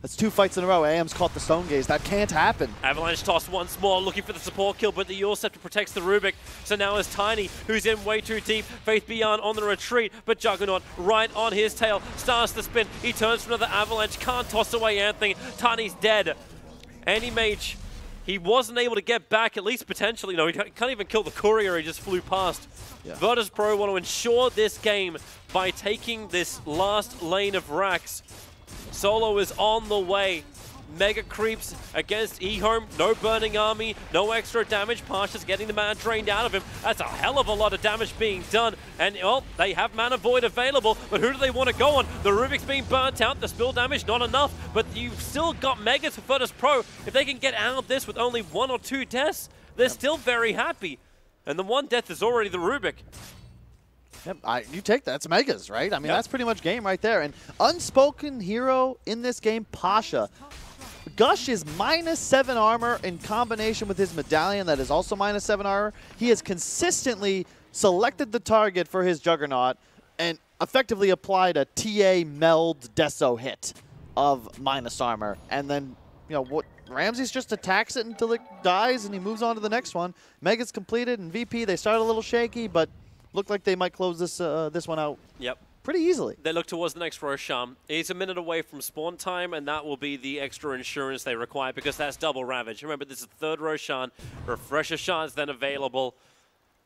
That's 2 fights in a row. AM's caught the Stone Gaze. That can't happen. Avalanche Toss once more, looking for the support kill, but the Yule Scepter protects the Rubik. So now it's Tiny, who's in way too deep. Faith Beyond on the retreat, but Juggernaut right on his tail. Starts the spin. He turns for another Avalanche. Can't toss away Anthony. Tiny's dead. Animage, he wasn't able to get back, at least potentially. No, he can't even kill the Courier. He just flew past. Yeah. Virtus.pro want to ensure this game by taking this last lane of racks. Solo is on the way. Mega creeps against EHOME. No burning army, no extra damage. Pasha's getting the mana drained out of him. That's a hell of a lot of damage being done. And, well, they have Mana Void available, but who do they want to go on? The Rubik's being burnt out. The spill damage, not enough. But you've still got Megas for Virtus.pro. If they can get out of this with only 1 or 2 deaths, they're still very happy. And the 1 death is already the Rubik. Yep, you take that. It's Megas, right? I mean, that's pretty much game right there. And unspoken hero in this game, Pasha. Gush is -7 armor in combination with his medallion that is also -7 armor. He has consistently selected the target for his Juggernaut and effectively applied a TA meld Deso hit of minus armor. And then, you know, what Ramses just attacks it until it dies and he moves on to the next one. Mega's completed, and VP, they start a little shaky, but look like they might close this this one out pretty easily. They look towards the next Roshan. He's a minute away from spawn time, and that will be the extra insurance they require because that's double Ravage. Remember, this is the 3rd Roshan. Refresher Shan's then available.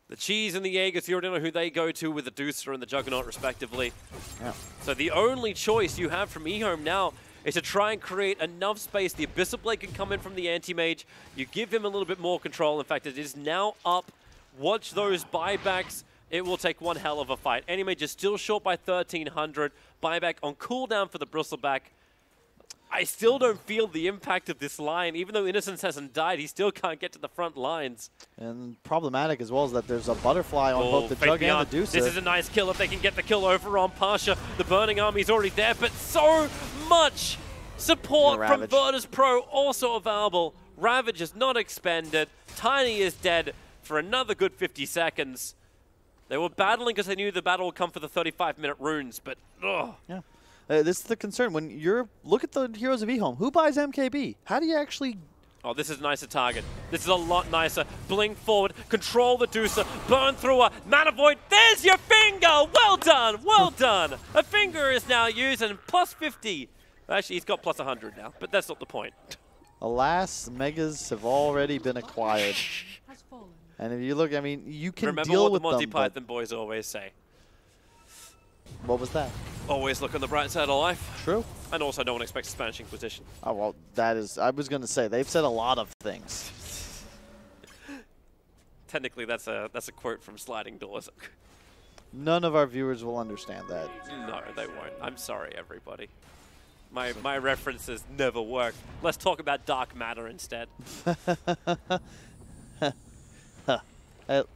The Cheese and the Jaegers, you already know who they go to with the Deucer and the Juggernaut, respectively. Yeah. So the only choice you have from EHOME now is to try and create enough space. The Abyssal Blade can come in from the Anti-Mage. You give him a little bit more control. In fact, it is now up. Watch those buybacks. It will take one hell of a fight. Anti-Mage is still short by 1,300. Buyback on cooldown for the Bristleback. I still don't feel the impact of this line. Even though Innocence hasn't died, he still can't get to the front lines. And problematic as well is that there's a butterfly on both the Jug and the Deucer. This is a nice kill if they can get the kill over on Pasha. The Burning Army's already there, but so much support from Virtus.pro also available. Ravage is not expended. Tiny is dead for another good 50 seconds. They were battling because they knew the battle would come for the 35-minute runes, but ugh. Yeah. This is the concern. When you're look at the heroes of EHOME. Who buys MKB? How do you actually... Oh, this is a nicer target. This is a lot nicer. Blink forward, control the Deucer, burn through her, Mana Void. There's your finger! Well done, well done. A finger is now used and plus 50. Actually, he's got plus 100 now, but that's not the point. Alas, Megas have already been acquired. And if you look, I mean, you can Remember deal with what the Monty them, Python boys always say. What was that? Always look on the bright side of life. True. And also no one expects a Spanish Inquisition. Oh, well, that is, I was going to say, they've said a lot of things. Technically, that's a quote from Sliding Doors. None of our viewers will understand that. No, they won't. I'm sorry, everybody. My references never work. Let's talk about dark matter instead.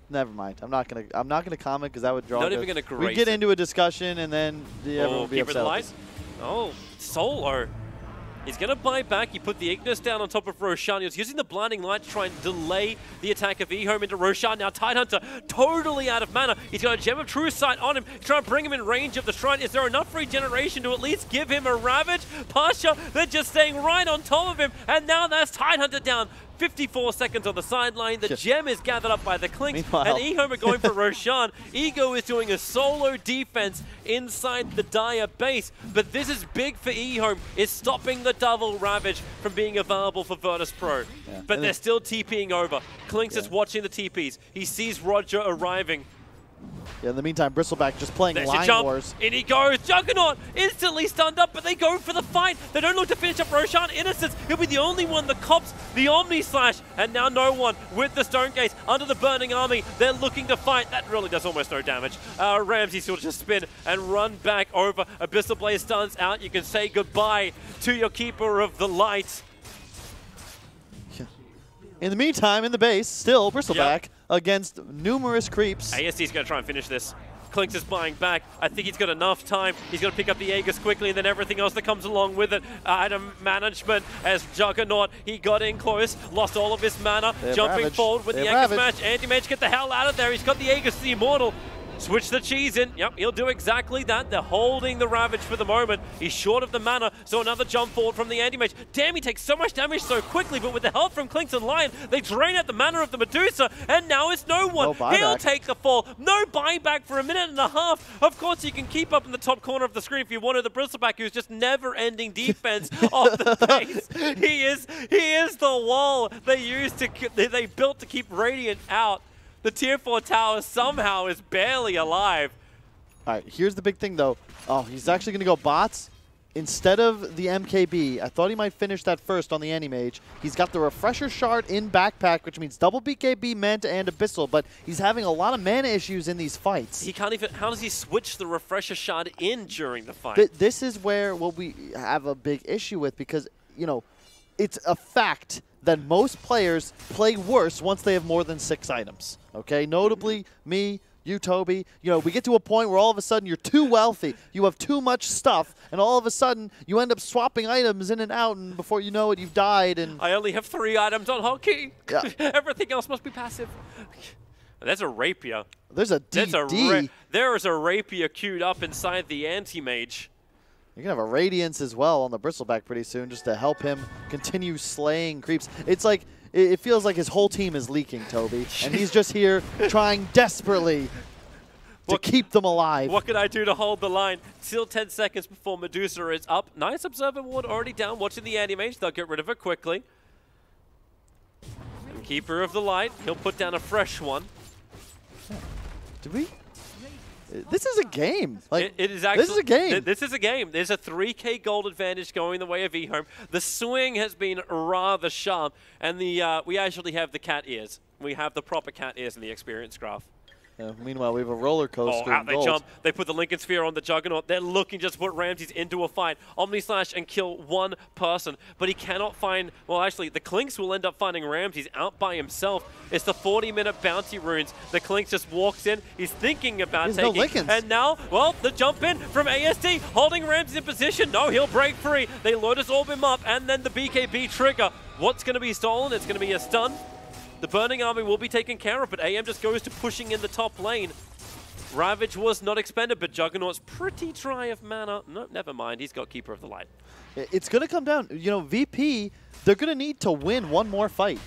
Never mind. I'm not gonna comment because that would draw. Not even gonna grace we get into a discussion and then everyone will be upset. Oh, Solo. He's going to buy back. He put the Ignis down on top of Roshan. He was using the Blinding Light to try and delay the attack of EHOME into Roshan. Now Tidehunter totally out of mana. He's got a Gem of True Sight on him. He's trying to bring him in range of the Shrine. Is there enough regeneration to at least give him a Ravage? Pasha, they're just staying right on top of him. And now that's Tidehunter down. 54 seconds on the sideline. The gem is gathered up by the Clinks. And EHOME are going for Roshan. Ego is doing a solo defense inside the Dire base. But this is big for EHOME. It's stopping the double Ravage from being available for Virtus.pro. Yeah. But they're still TPing over. Clinks is watching the TPs. He sees Roger arriving. Yeah, in the meantime, Bristleback just playing line wars. In he goes. Juggernaut instantly stunned up, but they go for the fight. They don't look to finish up Roshan. Innocence, he'll be the only one that cops the Omni Slash. And now no one with the Stone Gaze under the Burning Army. They're looking to fight. That really does almost no damage. Ramsey will just spin and run back over. Abyssal Blaze stuns out. You can say goodbye to your Keeper of the Light. In the meantime, in the base, still Bristleback against numerous creeps. ASD's going to try and finish this. Clinks is buying back. I think he's got enough time. He's going to pick up the Aegis quickly and then everything else that comes along with it. Item management as Juggernaut. He got in close, lost all of his mana. Jumping forward with the Aegis match. Anti-Mage, get the hell out of there. He's got the Aegis, the Immortal. Switch the cheese in. Yep, he'll do exactly that. They're holding the Ravage for the moment. He's short of the mana, so another jump forward from the Anti-Mage. Damn, he takes so much damage so quickly, but with the help from Clinks and Lion, they drain out the mana of the Medusa, and now it's no one. He'll take the fall. No buyback for a minute and a half. Of course, you can keep up in the top corner of the screen if you wanted the Bristleback, who's just never-ending defense of the base. He is the wall they built to keep Radiant out. The Tier 4 tower somehow is barely alive. All right, here's the big thing, though. Oh, he's actually going to go bots. instead of the MKB, I thought he might finish that first on the Anti-Mage. He's got the Refresher Shard in backpack, which means double BKB, Manta, and Abyssal, but he's having a lot of mana issues in these fights. He can't even, how does he switch the Refresher Shard in during the fight? This is where what we have a big issue with, because, you know, it's a fact that most players play worse once they have more than 6 items, okay? Notably, me, you, Toby, you know, we get to a point where all of a sudden you're too wealthy, you have too much stuff, and all of a sudden you end up swapping items in and out, and before you know it, you've died. And I only have 3 items on hotkey. Yeah. Everything else must be passive. There's a rapier. There's a DD. There is a rapier queued up inside the Anti-Mage. You're going to have a Radiance as well on the Bristleback pretty soon just to help him continue slaying creeps. It's like, it feels like his whole team is leaking, Toby, and he's just here trying desperately to keep them alive. What can I do to hold the line? Still 10 seconds before Medusa is up. Nice Observer Ward already down, watching the Anti-Mage. They'll get rid of it quickly. And Keeper of the Light, he'll put down a fresh one. Did we? This is a game. Like, it is actually, this is a game. This is a game. There's a 3K gold advantage going the way of EHOME. The swing has been rather sharp, and the we actually have the cat ears. We have the proper cat ears in the experience graph. Meanwhile, we have a roller coaster. Oh, out they jump. They put the Lincoln Sphere on the Juggernaut. They're looking just to put Ramses into a fight. Omni Slash and kill one person, but he cannot find... Well, actually, the Clinks will end up finding Ramses out by himself. It's the 40-minute bounty runes. The Clinks just walks in. He's thinking about taking... No Lincolns. And now, well, the jump in from ASD, holding Ramses in position. No, he'll break free. They Lotus Orb him up, and then the BKB trigger. What's going to be stolen? It's going to be a stun. The Burning Army will be taken care of, but AM just goes to pushing in the top lane. Ravage was not expended, but Juggernaut's pretty dry of mana. No, never mind. He's got Keeper of the Light. It's going to come down. You know, VP, they're going to need to win one more fight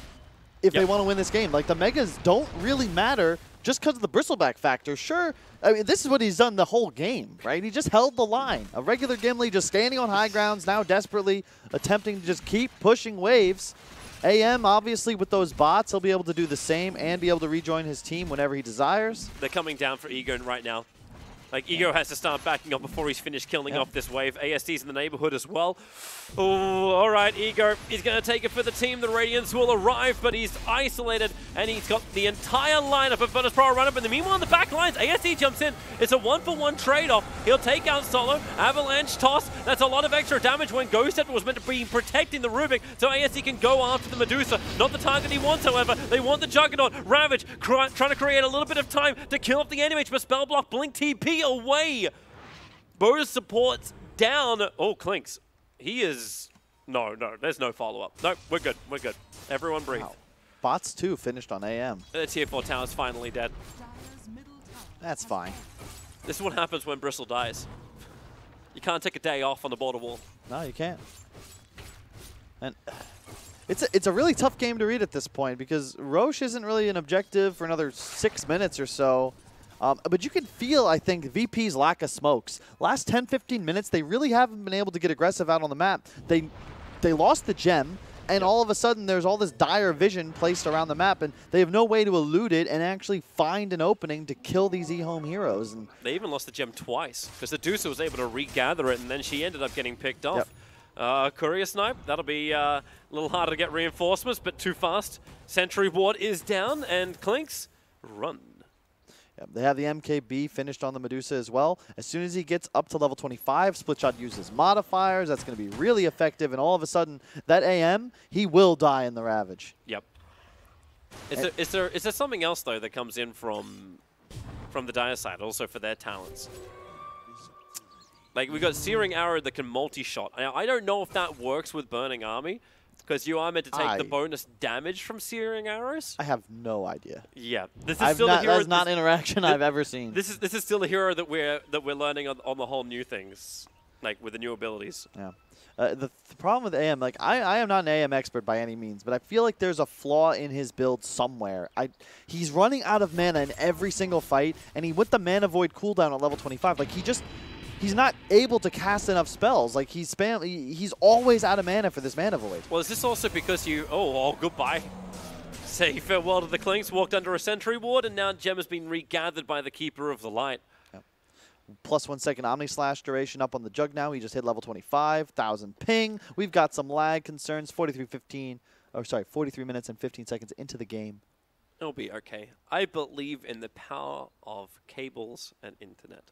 if they want to win this game. Like, the Megas don't really matter just because of the Bristleback factor. Sure, I mean, this is what he's done the whole game, right? He just held the line. A regular Gimli just standing on high grounds, now desperately attempting to just keep pushing waves. AM, obviously, with those bots, he'll be able to do the same and be able to rejoin his team whenever he desires. They're coming down for Ego right now. Like, Ego has to start backing up before he's finished killing off this wave. ASD's in the neighborhood as well. Oh, all right, Ego. He's going to take it for the team. The Radiance will arrive, but he's isolated, and he's got the entire lineup of Virtus.pro run up. And meanwhile, in the back lines, ASD jumps in. It's a 1-for-1 trade-off. He'll take out Solo. Avalanche toss. That's a lot of extra damage when Ghost Step was meant to be protecting the Rubik, so ASD can go after the Medusa. Not the target he wants, however. They want the Juggernaut. Ravage trying to create a little bit of time to kill off the Anti-Mage, but Spell Block, Blink TP away. Bonus supports down. Oh, Clinks. He is... No, there's no follow-up. No, we're good. We're good. Everyone breathe. Wow. Bots 2 finished on AM. The tier 4 tower's finally dead. That's fine. This is what happens when Bristle dies. You can't take a day off on the border wall. No, you can't. And it's a really tough game to read at this point because Roche isn't really an objective for another 6 minutes or so. But you can feel, I think, VP's lack of smokes. Last 10-15 minutes, they really haven't been able to get aggressive out on the map. They lost the gem, and all of a sudden there's all this dire vision placed around the map, and they have no way to elude it and actually find an opening to kill these EHOME heroes. And they even lost the gem twice, because the Medusa was able to regather it, and then she ended up getting picked off. Courier Snipe, that'll be a little harder to get reinforcements, but too fast. Sentry Ward is down, and Clinks run. They have the MKB finished on the Medusa as well. As soon as he gets up to level 25, Splitshot uses modifiers. That's going to be really effective. And all of a sudden, that AM, he will die in the Ravage. Yep. Is there something else, though, that comes in from the Dire side, also for their talents? Like, we got Searing Arrow that can multi-shot. I don't know if that works with Burning Army, because you are meant to take the bonus damage from Searing Arrows. I have no idea. Yeah, this is still a hero. That's not interaction I've ever seen. This is still a hero that we're learning on the whole new things, like with the new abilities. Yeah. The problem with AM, like I am not an AM expert by any means, but I feel like there's a flaw in his build somewhere. He's running out of mana in every single fight, and he with the Mana Void cooldown at level 25, like he's not able to cast enough spells. Like he's always out of mana for this Mana Void. Well, is this also because you... Oh, goodbye. Say farewell to the Clinks, walked under a Sentry Ward, and now Gem has been regathered by the Keeper of the Light. +1 second Omni Slash duration up on the Jug now. He just hit level 25, 1,000 ping. We've got some lag concerns. 43 minutes and 15 seconds into the game. It'll be okay. I believe in the power of cables and internet.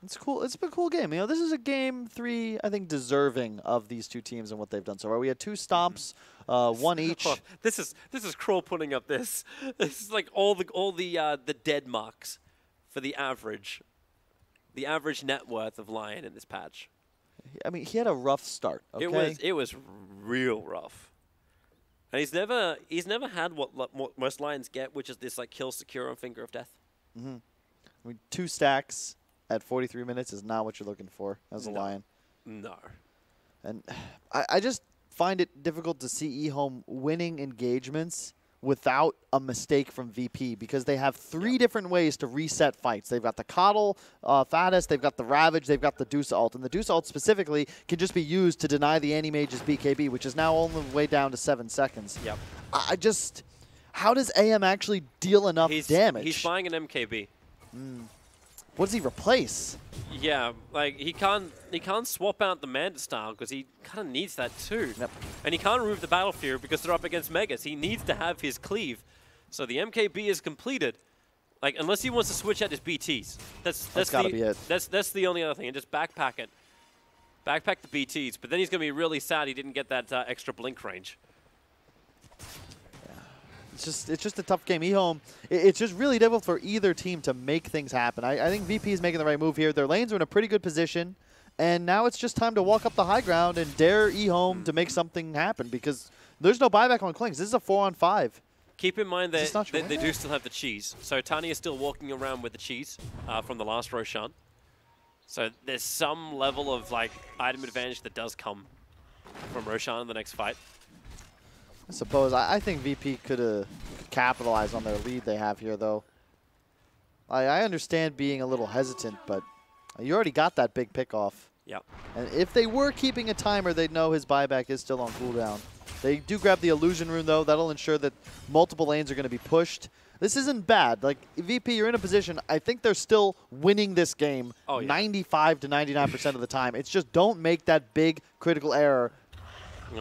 It's cool. It's been a cool game. You know, this is a game 3, I think, deserving of these two teams and what they've done so far. We had 2 stomps, 1 each. Oh, this is Kroll putting up this. This is like all the dead marks for the average net worth of Lion in this patch. I mean, he had a rough start. Okay? It was real rough. And he's never had what most Lions get, which is this like kill secure on Finger of Death. I mean, 2 stacks at 43 minutes is not what you're looking for as a Lion. No. And I just find it difficult to see EHOME winning engagements without a mistake from VP, because they have 3 different ways to reset fights. They've got the Coddle Faddest, they've got the Ravage, they've got the Deuce ult. And the Deuce ult specifically can just be used to deny the Anti-Mage's BKB, which is now on the way down to 7 seconds. Yep. How does AM actually deal enough damage? He's buying an MKB. What does he replace? Yeah, like he can't swap out the Manda style because he kind of needs that too. Yep. And he can't remove the Battle Fury because they're up against Megas. He needs to have his cleave. So the MKB is completed. Like, unless he wants to switch out his BTs. That's gotta be it. That's the only other thing. And just backpack it. Backpack the BTs. But then he's going to be really sad he didn't get that extra blink range. It's just a tough game. EHOME, it's just really difficult for either team to make things happen. I think VP is making the right move here. Their lanes are in a pretty good position, and now it's just time to walk up the high ground and dare EHOME to make something happen, because there's no buyback on Klings. This is a 4-on-5. Keep in mind that they do still have the cheese. So Tani is still walking around with the cheese from the last Roshan. So there's some level of like item advantage that does come from Roshan in the next fight. I suppose. I think VP could capitalize on their lead they have here, though. I understand being a little hesitant, but you already got that big pickoff. Yep. And if they were keeping a timer, they'd know his buyback is still on cooldown. They do grab the illusion rune, though. That'll ensure that multiple lanes are going to be pushed. This isn't bad. Like, VP, you're in a position. I think they're still winning this game 95 to 99% of the time. It's just don't make that big critical error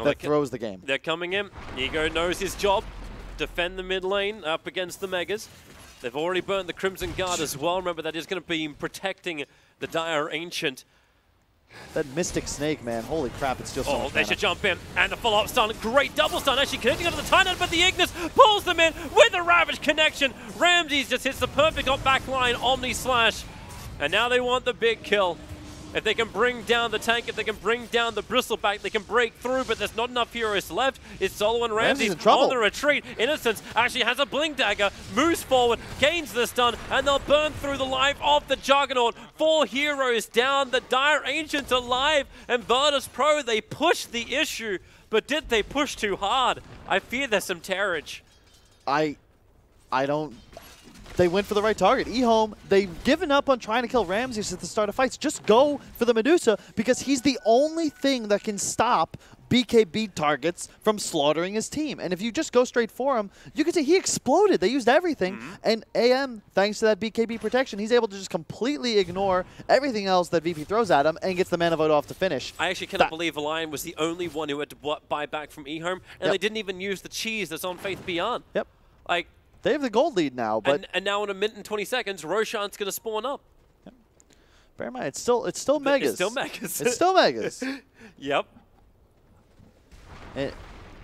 that throws the game. They're coming in. Ego knows his job. Defend the mid lane up against the Megas. They've already burnt the Crimson Guard as well. Remember, that is going to be protecting the Dire Ancient. That Mystic Snake, man. Holy crap, it's just so much they mana. should jump in. And a follow-up stun. Great double stun. Actually connecting onto the Titan, but the Ignis pulls them in with a Ravage connection. Ramses just hits the perfect on back line. Omni Slash. And now they want the big kill. If they can bring down the tank, if they can bring down the Bristleback, they can break through, but there's not enough heroes left. It's Solo and Ramses on the retreat. Innocence actually has a Blink Dagger, moves forward, gains the stun, and they'll burn through the life of the Juggernaut. 4 heroes down, the Dire Ancient alive, and Virtus.pro, they pushed the issue, but did they push too hard? I fear there's some tearage. I don't... They went for the right target. EHOME, they've given up on trying to kill Ramses at the start of fights. Just go for the Medusa, because he's the only thing that can stop BKB targets from slaughtering his team. And if you just go straight for him, you can see he exploded. They used everything. And AM, thanks to that BKB protection, he's able to just completely ignore everything else that VP throws at him and gets the mana vote off to finish. I actually cannot believe Lion was the only one who had to buy back from EHOME, and they didn't even use the cheese that's on Faith Beyond. Like, they have the gold lead now, but and now in a minute and 20 seconds, Roshan's going to spawn up. Bear in mind, it's still Megas. It's still Megas. It's still Megas. Yep. And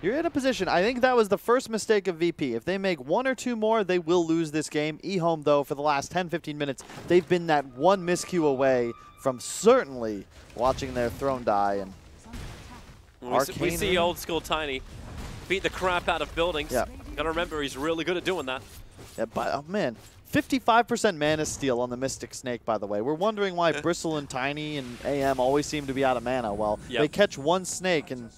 you're in a position. I think that was the first mistake of VP. If they make 1 or 2 more, they will lose this game. EHOME, though, for the last 10-15 minutes, they've been that one miscue away from certainly watching their throne die. And we see old school Tiny beat the crap out of buildings. Yeah. Gotta remember, he's really good at doing that. Yeah, but, oh man, 55% mana steal on the Mystic Snake, by the way. We're wondering why Bristle and Tiny and AM always seem to be out of mana. Well, they catch one snake, and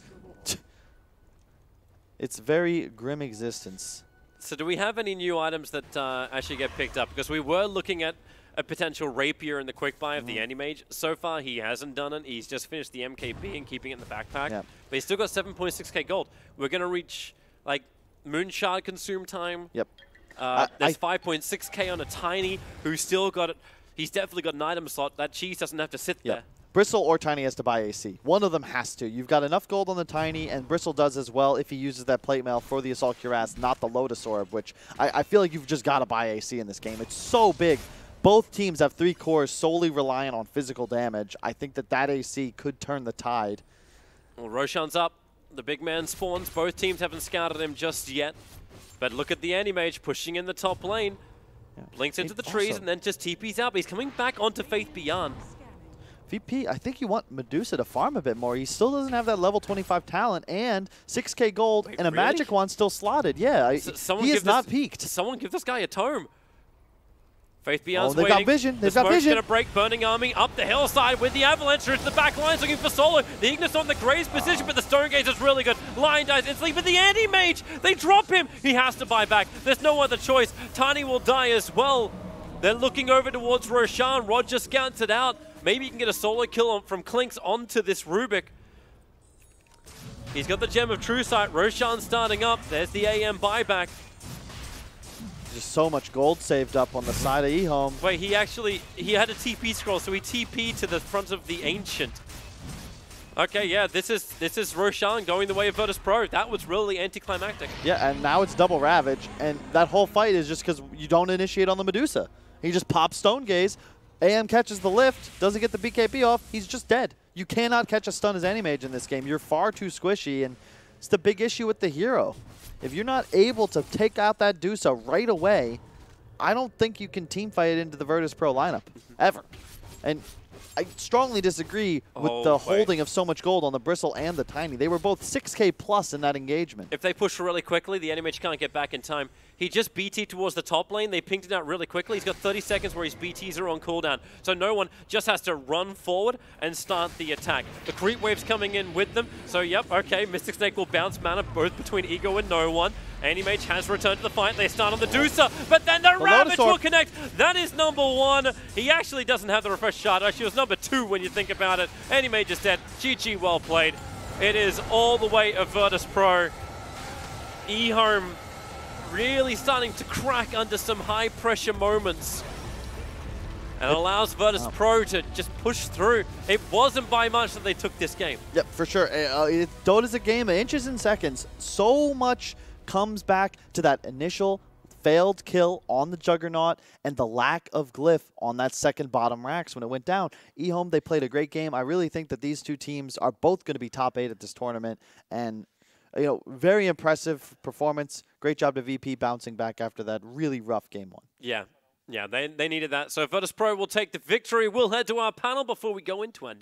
it's very grim existence. So do we have any new items that actually get picked up? Because we were looking at a potential Rapier in the quick buy of the Anti-Mage. So far, he hasn't done it. He's just finished the MKB and keeping it in the backpack. But he's still got 7.6k gold. We're going to reach, like, Moonshard consume time. Yep. There's 5.6k on a Tiny who's still got it. He's definitely got an item slot. That cheese doesn't have to sit there. Bristle or Tiny has to buy AC. One of them has to. You've got enough gold on the Tiny, and Bristle does as well if he uses that plate mail for the Assault Cuirass, not the Lotus Orb, which I feel like you've just got to buy AC in this game. It's so big. Both teams have 3 cores solely reliant on physical damage. I think that AC could turn the tide. Well, Roshan's up. The big man spawns. Both teams haven't scouted him just yet. But look at the Anti-Mage pushing in the top lane. Blinks into the trees and then just TP's out. But he's coming back onto Faith Beyond. VP, I think you want Medusa to farm a bit more. He still doesn't have that level 25 talent and 6k gold. Wait, and a magic wand still slotted. Yeah, he is not peaked. Someone give this guy a tome. Faith Beyond's waiting. They've got vision. They've got vision. Going to break Burning Army up the hillside with the Avalanche into the back lines looking for Solo. The Ignis on the Graves position, but the Stone Gaze is really good. Lion dies instantly, but the Anti-Mage, they drop him. He has to buy back. There's no other choice. Tiny will die as well. They're looking over towards Roshan. Roger scouts it out. Maybe he can get a solo kill from Clinks onto this Rubik. He's got the Gem of True Sight. Roshan starting up. There's the AM buyback. Just so much gold saved up on the side of EHOME. Wait, he had a TP scroll, so he TP'd to the front of the Ancient. Okay, yeah, this is Roshan going the way of Virtus.pro. That was really anticlimactic. Yeah, and now it's double Ravage, and that whole fight is just because you don't initiate on the Medusa. He just pops Stone Gaze. AM catches the lift, doesn't get the BKB off, he's just dead. You cannot catch a stun as Anti-Mage in this game. You're far too squishy, and it's the big issue with the hero. If you're not able to take out that Dusa right away, I don't think you can teamfight it into the Virtus.pro lineup, ever. And I strongly disagree with the holding of so much gold on the Bristle and the Tiny. They were both 6k plus in that engagement. If they push really quickly, the Anti-Mage can't get back in time. He just BT towards the top lane. They pinged it out really quickly. He's got 30 seconds where his BTs are on cooldown. So no one just has to run forward and start the attack. The creep wave's coming in with them. So yep, okay, Mystic Snake will bounce mana both between Ego and no one. Anti-Mage has returned to the fight. They start on the Dusa, but then the Ravage will connect. That is number 1. He actually doesn't have the refresh shard. Actually, it was number 2 when you think about it. Anti-Mage is dead. GG, well played. It is all the way of Virtus.pro. EHOME really starting to crack under some high-pressure moments. And allows Virtus.pro to just push through. It wasn't by much that they took this game. Yep, for sure. Dota's a game of inches and seconds. So much comes back to that initial failed kill on the Juggernaut and the lack of glyph on that second bottom racks when it went down. EHOME, they played a great game. I really think that these two teams are both going to be top 8 at this tournament, and very impressive performance. Great job to VP bouncing back after that really rough game 1. Yeah, they needed that. So Virtus.pro will take the victory. We'll head to our panel before we go into our